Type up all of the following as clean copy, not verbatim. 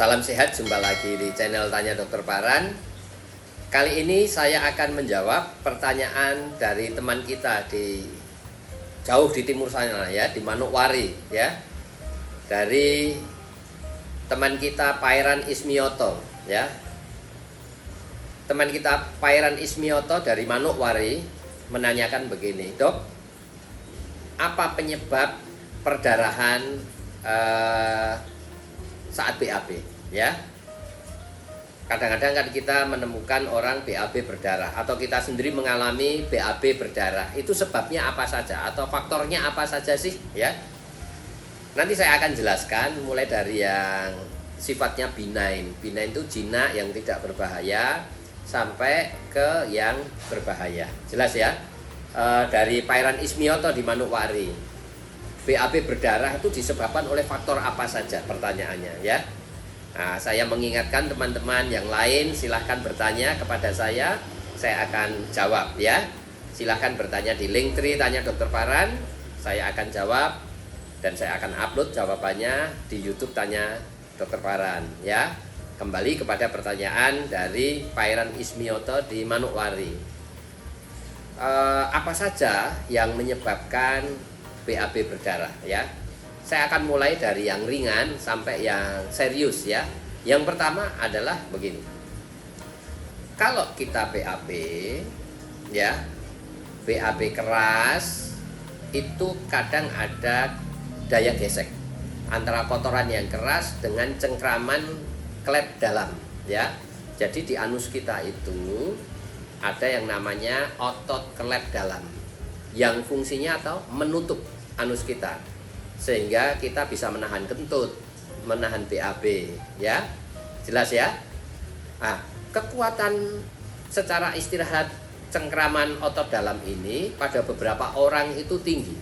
Salam sehat, jumpa lagi di channel Tanya Dokter Paran. Kali ini saya akan menjawab pertanyaan dari teman kita jauh di timur sana ya, di Manokwari ya. Dari teman kita Pairan Ismioto ya. Teman kita Pairan Ismioto dari Manokwari menanyakan begini, "Dok, apa penyebab perdarahan saat BAB ya?" Kadang-kadang kan kita menemukan orang BAB berdarah atau kita sendiri mengalami BAB berdarah. Itu sebabnya apa saja atau faktornya apa saja sih ya? Nanti saya akan jelaskan mulai dari yang sifatnya benign. Benign itu jinak yang tidak berbahaya sampai ke yang berbahaya. Jelas ya? Dari Pairan Ismioto di Manokwari. BAB berdarah itu disebabkan oleh faktor apa saja pertanyaannya ya. Nah, saya mengingatkan teman-teman yang lain silahkan bertanya kepada saya akan jawab ya. Silahkan bertanya di Linktree Tanya Dokter Paran, saya akan jawab dan saya akan upload jawabannya di YouTube Tanya Dokter Paran ya. Kembali kepada pertanyaan dari Pairan Ismioto di Manokwari. Apa saja yang menyebabkan BAB berdarah ya? Saya akan mulai dari yang ringan sampai yang serius ya. Yang pertama adalah begini. Kalau kita BAB ya, BAB keras itu kadang ada daya gesek antara kotoran yang keras dengan cengkraman klep dalam ya. Jadi di anus kita itu ada yang namanya otot klep dalam yang fungsinya atau menutup anus kita sehingga kita bisa menahan kentut, menahan BAB ya. Jelas ya? Nah, kekuatan secara istirahat cengkraman otot dalam ini pada beberapa orang itu tinggi.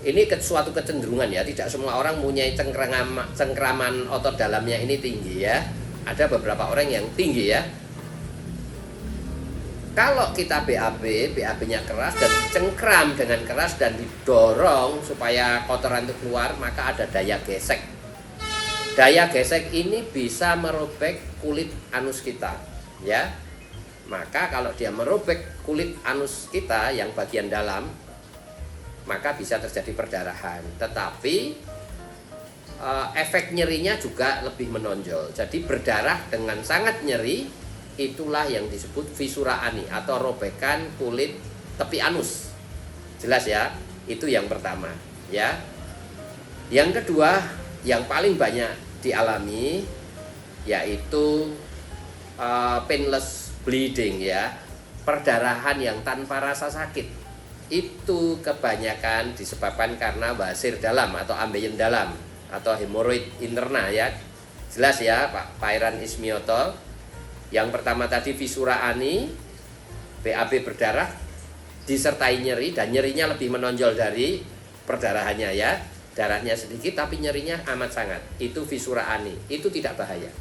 Ini suatu kecenderungan ya, tidak semua orang punya cengkraman otot dalamnya ini tinggi ya. Ada beberapa orang yang tinggi ya. Kalau kita BAB-nya keras dan cengkram dengan keras dan didorong supaya kotoran itu keluar, maka ada daya gesek. Daya gesek ini bisa merobek kulit anus kita, ya. Maka kalau dia merobek kulit anus kita yang bagian dalam, maka bisa terjadi perdarahan. Tetapi efek nyerinya juga lebih menonjol. Jadi berdarah dengan sangat nyeri. Itulah yang disebut fisura ani atau robekan kulit tepi anus. Jelas ya? Itu yang pertama ya. Yang kedua yang paling banyak dialami yaitu painless bleeding ya. Perdarahan yang tanpa rasa sakit. Itu kebanyakan disebabkan karena wasir dalam atau ambeien dalam atau hemoroid interna ya. Jelas ya Pak Pairan Ismioto. Yang pertama tadi fisura ani, BAB berdarah disertai nyeri dan nyerinya lebih menonjol dari perdarahannya ya. Darahnya sedikit tapi nyerinya amat sangat. Itu fisura ani, itu tidak bahaya.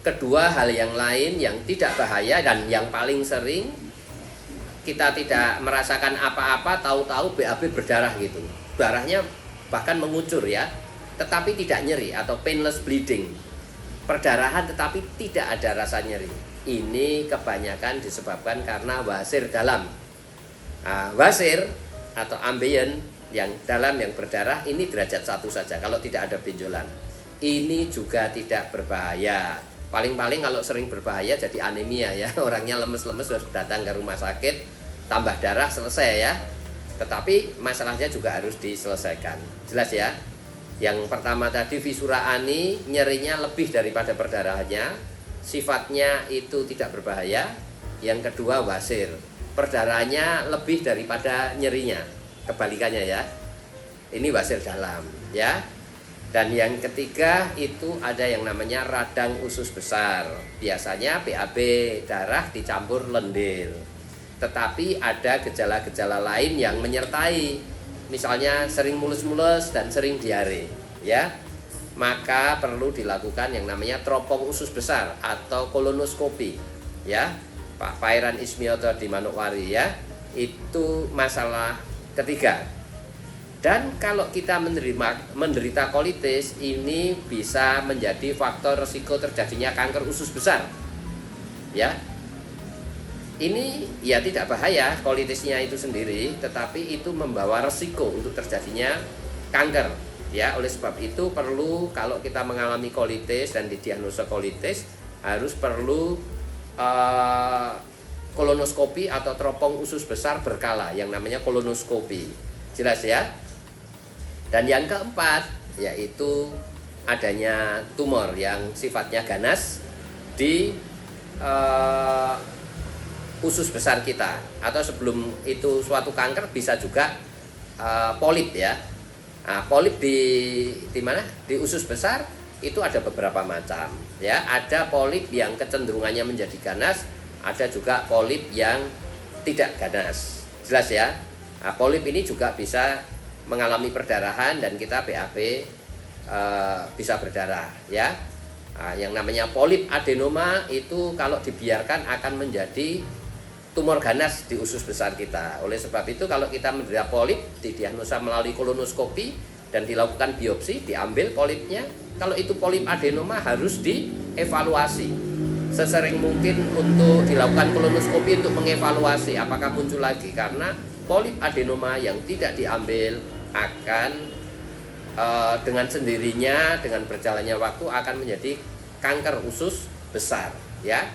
Kedua, hal yang lain yang tidak bahaya dan yang paling sering kita tidak merasakan apa-apa, tahu-tahu BAB berdarah gitu. Darahnya bahkan mengucur ya, tetapi tidak nyeri atau painless bleeding. Perdarahan tetapi tidak ada rasa nyeri. Ini kebanyakan disebabkan karena wasir dalam. Nah, wasir atau ambeien yang dalam yang berdarah ini derajat 1 saja kalau tidak ada benjolan. Ini juga tidak berbahaya. Paling-paling kalau sering berbahaya jadi anemia ya. Orangnya lemes-lemes harus datang ke rumah sakit, tambah darah selesai ya. Tetapi masalahnya juga harus diselesaikan. Jelas ya? Yang pertama tadi fisura ani, nyerinya lebih daripada perdarahannya, sifatnya itu tidak berbahaya. Yang kedua wasir, perdarahannya lebih daripada nyerinya, kebalikannya ya. Ini wasir dalam ya. Dan yang ketiga itu ada yang namanya radang usus besar. Biasanya BAB darah dicampur lendir. Tetapi ada gejala-gejala lain yang menyertai. Misalnya sering mulus-mulus dan sering diare ya, maka perlu dilakukan yang namanya teropong usus besar atau kolonoskopi ya. Pak Pairan Ismioto di Manokwari ya. Itu masalah ketiga. Dan kalau kita menderita kolitis, ini bisa menjadi faktor resiko terjadinya kanker usus besar. Ya, ini ya tidak bahaya kolitisnya itu sendiri, tetapi itu membawa resiko untuk terjadinya kanker. Ya, oleh sebab itu perlu kalau kita mengalami kolitis dan didiagnosa kolitis harus perlu kolonoskopi atau teropong usus besar berkala yang namanya kolonoskopi. Jelas ya? Dan yang keempat yaitu adanya tumor yang sifatnya ganas di usus besar kita, atau sebelum itu suatu kanker bisa juga polip ya. Nah, polip di mana? Di usus besar itu ada beberapa macam ya. Ada polip yang kecenderungannya menjadi ganas, ada juga polip yang tidak ganas. Jelas ya? Nah, polip ini juga bisa mengalami perdarahan dan kita BAB bisa berdarah ya. Nah, yang namanya polip adenoma itu kalau dibiarkan akan menjadi tumor ganas di usus besar kita. Oleh sebab itu kalau kita menderita polip, didiagnosa melalui kolonoskopi dan dilakukan biopsi, diambil polipnya. Kalau itu polip adenoma harus dievaluasi sesering mungkin untuk dilakukan kolonoskopi untuk mengevaluasi apakah muncul lagi, karena polip adenoma yang tidak diambil akan dengan sendirinya dengan berjalannya waktu akan menjadi kanker usus besar ya.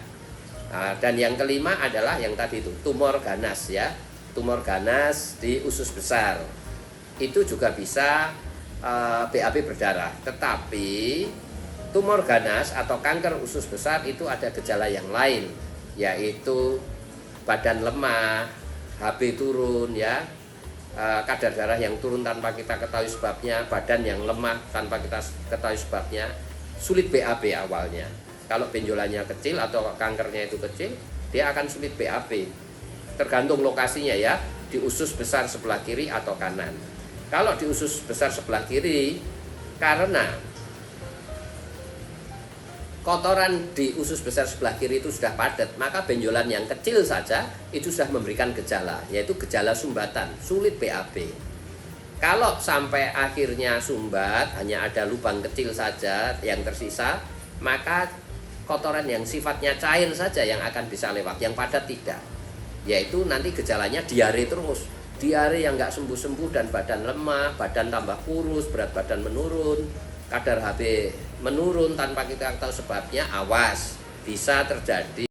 Dan yang kelima adalah yang tadi itu tumor ganas ya. Tumor ganas di usus besar itu juga bisa BAB berdarah, tetapi tumor ganas atau kanker usus besar itu ada gejala yang lain, yaitu badan lemah, HB turun ya, kadar darah yang turun tanpa kita ketahui sebabnya, badan yang lemah tanpa kita ketahui sebabnya, sulit BAB awalnya. Kalau benjolannya kecil atau kankernya itu kecil, dia akan sulit BAB. Tergantung lokasinya ya, di usus besar sebelah kiri atau kanan. Kalau di usus besar sebelah kiri, karena kotoran di usus besar sebelah kiri itu sudah padat, maka benjolan yang kecil saja itu sudah memberikan gejala, yaitu gejala sumbatan, sulit BAB. Kalau sampai akhirnya sumbat, hanya ada lubang kecil saja yang tersisa, maka kotoran yang sifatnya cair saja yang akan bisa lewat, yang padat tidak. Yaitu nanti gejalanya diare terus, diare yang nggak sembuh-sembuh dan badan lemah, badan tambah kurus, berat badan menurun, kadar HB menurun tanpa kita tahu sebabnya. Awas, bisa terjadi